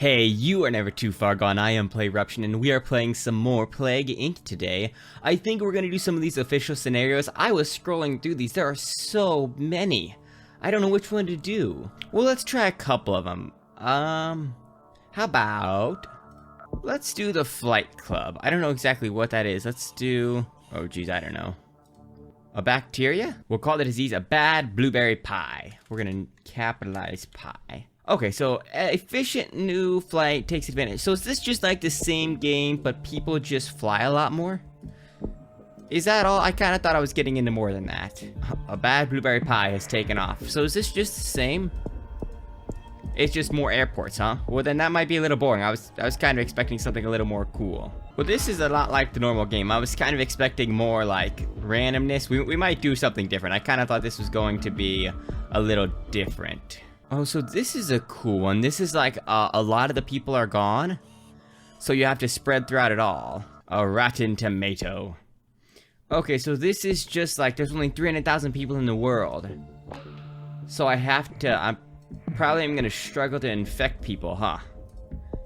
Hey, you are never too far gone. I am Playruption, and we are playing some more Plague Inc. today. I think we're gonna do some of these official scenarios. I was scrolling through these. There are so many. I don't know which one to do. Well, let's try a couple of them. How about... let's do the Flight Club. I don't know exactly what that is. Let's do... oh, geez, I don't know. A bacteria? We'll call the disease a bad blueberry pie. We're gonna capitalize pie. Okay, so efficient new flight takes advantage. So is this just like the same game, but people just fly a lot more? Is that all? I kind of thought I was getting into more than that. A bad blueberry pie has taken off. So is this just the same? It's just more airports, huh? Well, then that might be a little boring. I was kind of expecting something a little more cool. Well, this is a lot like the normal game. I was kind of expecting more like randomness. We might do something different. I kind of thought this was going to be a little different. Oh, so this is a cool one. This is like a lot of the people are gone, so you have to spread throughout it all. A rotten tomato. Okay, so this is just like there's only 300,000 people in the world, so I'm probably gonna struggle to infect people, huh?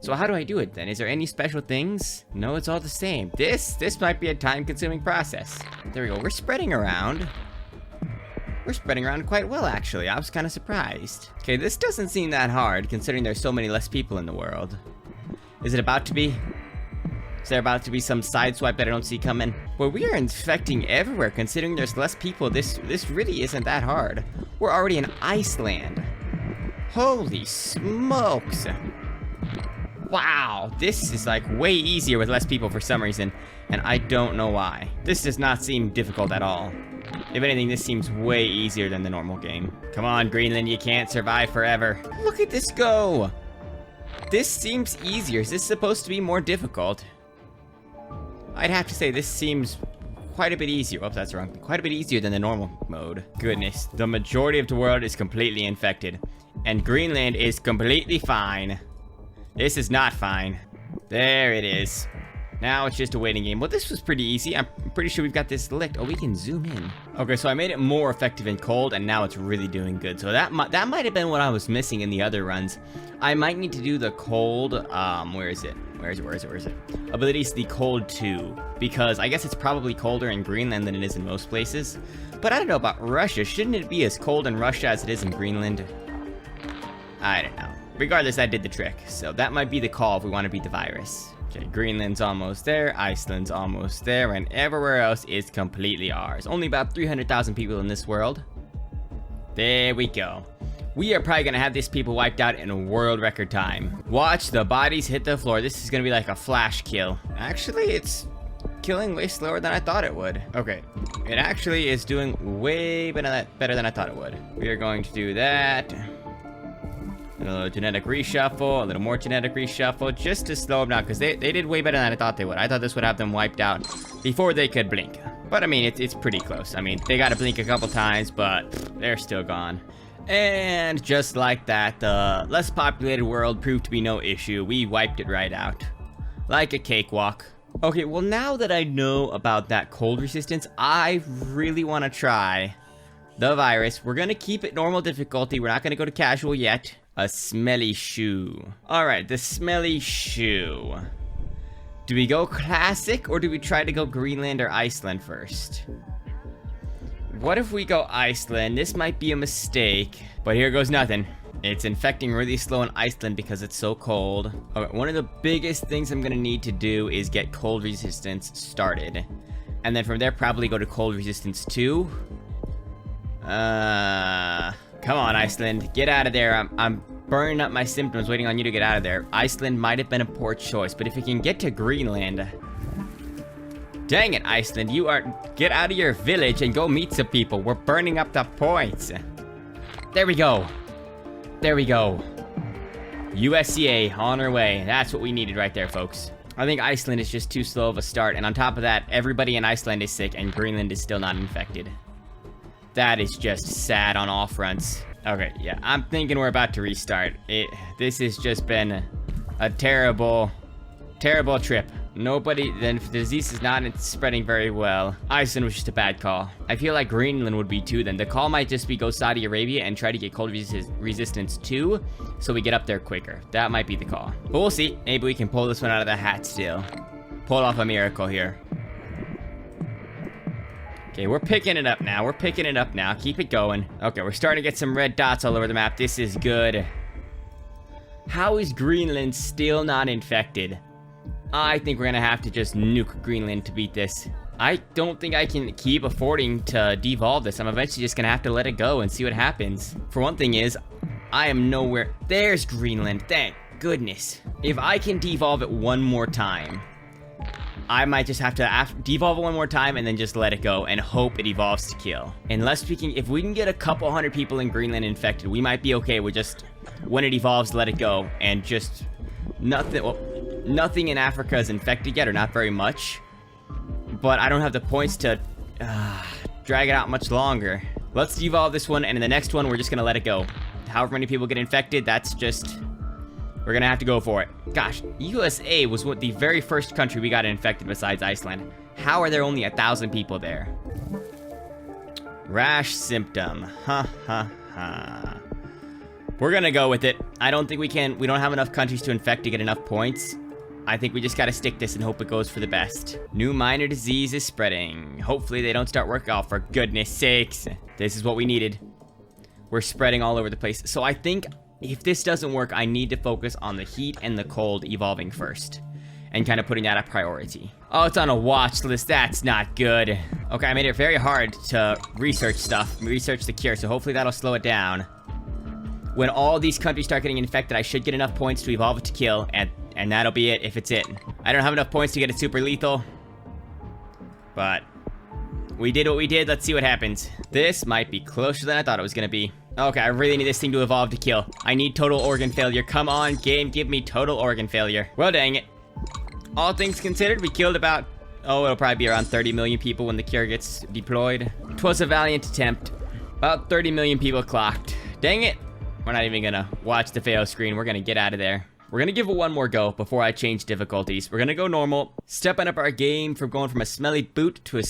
So how do I do it then? Is there any special things? No, it's all the same. This might be a time-consuming process. There we go. We're spreading around. We're spreading around quite well, actually. I was kind of surprised. Okay, this doesn't seem that hard, considering there's so many less people in the world. Is it about to be? Is there about to be some sideswipe that I don't see coming? Well, we are infecting everywhere, considering there's less people. This really isn't that hard. We're already in Iceland. Holy smokes. Wow, this is like way easier with less people for some reason, and I don't know why. This does not seem difficult at all. If anything, this seems way easier than the normal game. Come on, Greenland, you can't survive forever. Look at this go! This seems easier. Is this supposed to be more difficult? I'd have to say this seems quite a bit easier. Oops, that's wrong. Quite a bit easier than the normal mode. Goodness, the majority of the world is completely infected, and Greenland is completely fine. This is not fine. There it is. Now it's just a waiting game. Well, this was pretty easy. I'm pretty sure we've got this licked. Oh, we can zoom in. Okay, so I made it more effective in cold, and now it's really doing good. So that might have been what I was missing in the other runs. I might need to do the cold, where is it? Abilities, the cold 2, because I guess it's probably colder in Greenland than it is in most places. But I don't know about Russia. Shouldn't it be as cold in Russia as it is in Greenland? I don't know. Regardless, that did the trick. So that might be the call if we want to beat the virus. Okay, Greenland's almost there, Iceland's almost there, and everywhere else is completely ours. Only about 300,000 people in this world. There we go. We are probably gonna have these people wiped out in a world record time. Watch the bodies hit the floor. This is gonna be like a flash kill. Actually, it's killing way slower than I thought it would. Okay, it actually is doing way better than I thought it would. We are going to do that. A little genetic reshuffle, a little more genetic reshuffle, just to slow them down, because they did way better than I thought they would. I thought this would have them wiped out before they could blink. But, I mean, it's pretty close. I mean, they got to blink a couple times, but they're still gone. And just like that, the less populated world proved to be no issue. We wiped it right out. Like a cakewalk. Okay, well, now that I know about that cold resistance, I really want to try the virus. We're going to keep it normal difficulty. We're not going to go to casual yet. A smelly shoe. Alright, the smelly shoe. Do we go classic, or do we try to go Greenland or Iceland first? What if we go Iceland? This might be a mistake, but here goes nothing. It's infecting really slow in Iceland because it's so cold. Okay, one of the biggest things I'm gonna need to do is get cold resistance started. And then from there, probably go to cold resistance 2. Come on, Iceland. Get out of there. I'm burning up my symptoms waiting on you to get out of there. Iceland might have been a poor choice, but if we can get to Greenland... Dang it, Iceland. Get out of your village and go meet some people. We're burning up the points. There we go. There we go. USCA on our way. That's what we needed right there, folks. I think Iceland is just too slow of a start, and on top of that, everybody in Iceland is sick, and Greenland is still not infected. That is just sad on all fronts. Okay, yeah, I'm thinking we're about to restart. This has just been a terrible, terrible trip. Nobody, then if the disease is not spreading very well. Iceland was just a bad call. I feel like Greenland would be too then. The call might just be go Saudi Arabia and try to get cold resistance too, so we get up there quicker. That might be the call. But we'll see. Maybe we can pull this one out of the hat still. Pull off a miracle here. Okay, we're picking it up now. We're picking it up now. Keep it going. Okay, we're starting to get some red dots all over the map. This is good. How is Greenland still not infected? I think we're gonna have to just nuke Greenland to beat this. I don't think I can keep affording to devolve this. I'm eventually just gonna have to let it go and see what happens. For one thing is, I am nowhere. There's Greenland, thank goodness. If I can devolve it one more time, I might just have to devolve it one more time and then just let it go and hope it evolves to kill. Unless we can, if we can get a couple hundred people in Greenland infected, we might be okay with just, when it evolves, let it go and just nothing. Well, nothing in Africa is infected yet, or not very much. But I don't have the points to drag it out much longer. Let's devolve this one, and in the next one, we're just gonna let it go. However many people get infected, that's just... we're gonna have to go for it. Gosh, USA was the very first country we got infected besides Iceland. How are there only 1,000 people there? Rash symptom. Ha ha ha. We're gonna go with it. I don't think we don't have enough countries to infect to get enough points. I think we just gotta stick this and hope it goes for the best. New minor disease is spreading. Hopefully they don't start working. Oh, for goodness sakes. This is what we needed. We're spreading all over the place. So I think if this doesn't work, I need to focus on the heat and the cold evolving first. And kind of putting that a priority. Oh, it's on a watch list. That's not good. Okay, I made it very hard to research stuff. Research the cure, so hopefully that'll slow it down. When all these countries start getting infected, I should get enough points to evolve it to kill, and that'll be it if it's it. I don't have enough points to get it super lethal, but we did what we did. Let's see what happens. This might be closer than I thought it was gonna be. Okay, I really need this thing to evolve to kill. I need total organ failure. Come on, game, give me total organ failure. Well, dang it. All things considered, we killed about, it'll probably be around 30 million people when the cure gets deployed. 'Twas a valiant attempt. About 30 million people clocked. Dang it. We're not even gonna watch the fail screen. We're gonna get out of there. We're gonna give it one more go before I change difficulties. We're gonna go normal, stepping up our game from going from a smelly boot to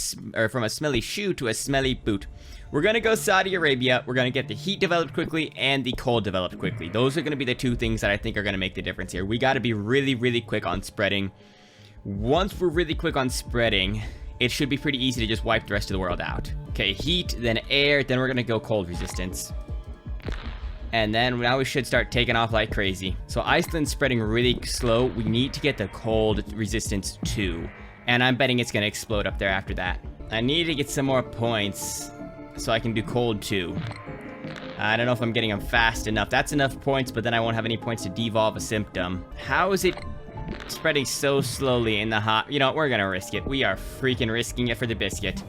from a smelly shoe to a smelly boot. We're gonna go Saudi Arabia. We're gonna get the heat developed quickly and the cold developed quickly. Those are gonna be the two things that I think are gonna make the difference here. We gotta be really, really quick on spreading. Once we're really quick on spreading, it should be pretty easy to just wipe the rest of the world out. Okay, heat, then air, then we're gonna go cold resistance. And then now we should start taking off like crazy. So Iceland's spreading really slow. We need to get the cold resistance too. And I'm betting it's gonna explode up there after that. I need to get some more points so I can do cold too. I don't know if I'm getting them fast enough. That's enough points, but then I won't have any points to devolve a symptom. How is it spreading so slowly in the hot? You know, we're gonna risk it. We are freaking risking it for the biscuit.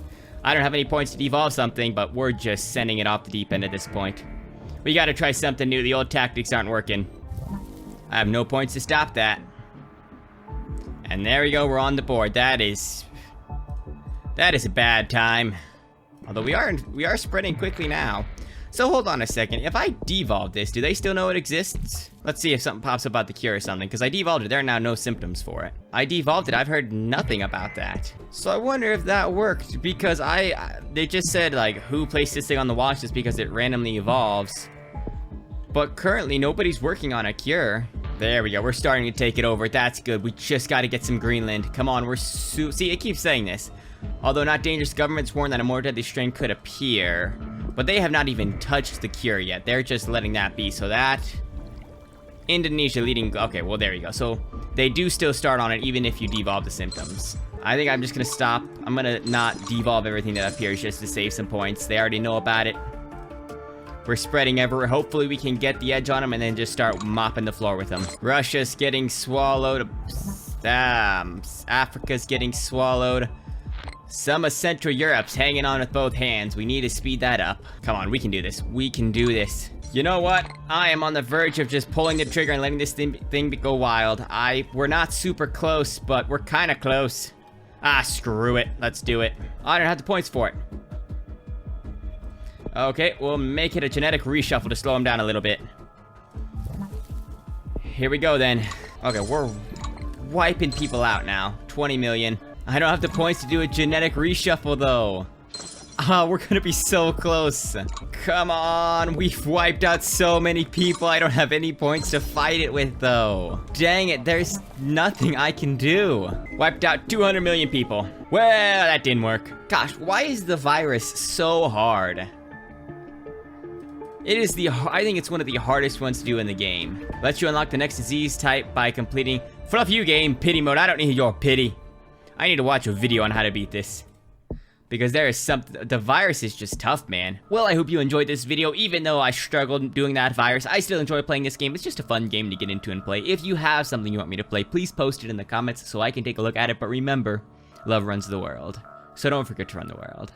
I don't have any points to devolve something, but we're just sending it off the deep end at this point. We gotta try something new. The old tactics aren't working. I have no points to stop that. And there we go, we're on the board. That is a bad time. Although we are spreading quickly now. So hold on a second. If I devolve this, do they still know it exists? Let's see if something pops up about the cure or something, because I devolved it. There are now no symptoms for it. I devolved it. I've heard nothing about that. So I wonder if that worked, because they just said, like, who placed this thing on the watch list because it randomly evolves. But currently, nobody's working on a cure. There we go. We're starting to take it over. That's good. We just got to get some Greenland. Come on, see, it keeps saying this. Although not dangerous, governments warn that a more deadly strain could appear. But they have not even touched the cure yet. They're just letting that be. So that... Indonesia leading... Okay, well, there you go. So they do still start on it, even if you devolve the symptoms. I think I'm just going to stop. I'm going to not devolve everything that appears just to save some points. They already know about it. We're spreading everywhere. Hopefully we can get the edge on them and then just start mopping the floor with them. Russia's getting swallowed. Africa's getting swallowed. Some of Central Europe's hanging on with both hands. We need to speed that up. Come on, we can do this. We can do this. You know what? I am on the verge of just pulling the trigger and letting this thing go wild. We're not super close, but we're kind of close. Ah, screw it. Let's do it. I don't have the points for it. Okay, we'll make it a genetic reshuffle to slow him down a little bit. Here we go then. Okay, we're wiping people out now. 20 million. I don't have the points to do a genetic reshuffle, though. Ah, we're gonna be so close. Come on, we've wiped out so many people. I don't have any points to fight it with, though. Dang it, there's nothing I can do. Wiped out 200 million people. Well, that didn't work. Gosh, why is the virus so hard? It is I think it's one of the hardest ones to do in the game. Lets you unlock the next disease type by completing Fluff You game, pity mode. I don't need your pity. I need to watch a video on how to beat this. Because there is the virus is just tough, man. Well, I hope you enjoyed this video. Even though I struggled doing that virus, I still enjoy playing this game. It's just a fun game to get into and play. If you have something you want me to play, please post it in the comments so I can take a look at it. But remember, love runs the world. So don't forget to run the world.